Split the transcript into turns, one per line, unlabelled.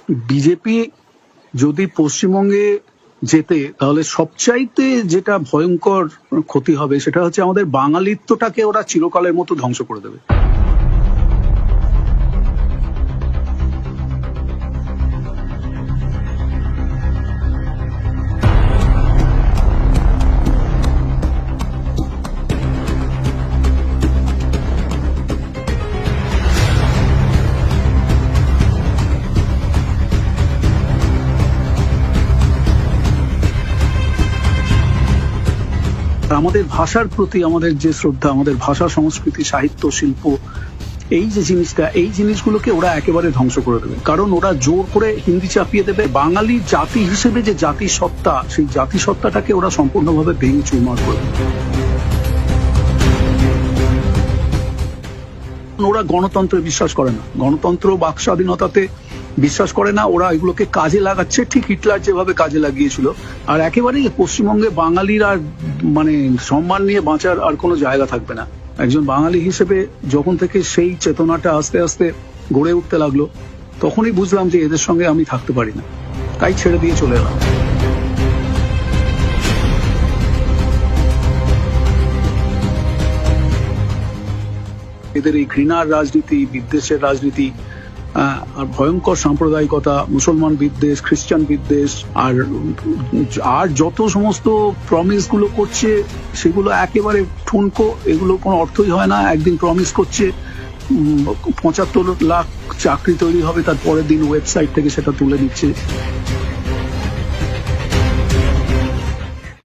BJP যদি পশ্চিমবঙ্গে যেতে তাহলে সবচাইতে যেটা ভয়ঙ্কর ক্ষতি হবে সেটা হচ্ছে আমাদের বাঙালিত্বটাকে ওরা চিরকালের মতো ধ্বংস করে দেবে। আমাদের ভাষার প্রতি আমাদের যে শ্রদ্ধা, আমাদের ভাষা, সংস্কৃতি, সাহিত্য, শিল্প, এই যে জিনিসটা, এই জিনিসগুলোকে ওরা একেবারে ধ্বংস করে দেবে। কারণ ওরা জোর করে হিন্দি চাপিয়ে দেবে। বাঙালি জাতি হিসেবে যে জাতিসত্তা, সেই জাতিসত্তাটাকে ওরা সম্পূর্ণভাবে ভেঙে চুরমার করে দেবে। ওরা গণতন্ত্রে বিশ্বাস করে না, গণতন্ত্র, বাক স্বাধীনতাতে বিশ্বাস করে না। ওরা এগুলোকে কাজে লাগাচ্ছে, ঠিক হিটলার যেভাবে কাজে লাগিয়েছিল। আর একেবারেই পশ্চিমবঙ্গে বাঙালির আর মানে সম্মান নিয়ে বাঁচার আর কোনো জায়গা থাকবে না। একজন বাঙালি হিসেবে যখন থেকে সেই চেতনাটা আস্তে আস্তে গড়ে উঠতে লাগলো, তখনই বুঝলাম যে এদের সঙ্গে আমি থাকতে পারি না, তাই ছেড়ে দিয়ে চলে এলাম। এদের এই ঘৃণার রাজনীতি, বিদ্বেষের রাজনীতি, আর ভয়ঙ্কর সাম্প্রদায়িকতা, মুসলমান বিদ্বেষ, খ্রিস্টান বিদ্বেষ, আর যত সমস্ত প্রমিস গুলো করছে সেগুলো একেবারে ঠুনকো। এগুলো কোনো অর্থই হয় না। একদিন প্রমিস করছে 75 লাখ চাকরি তৈরি হবে, তার পরের দিন ওয়েবসাইট থেকে সেটা তুলে দিচ্ছে।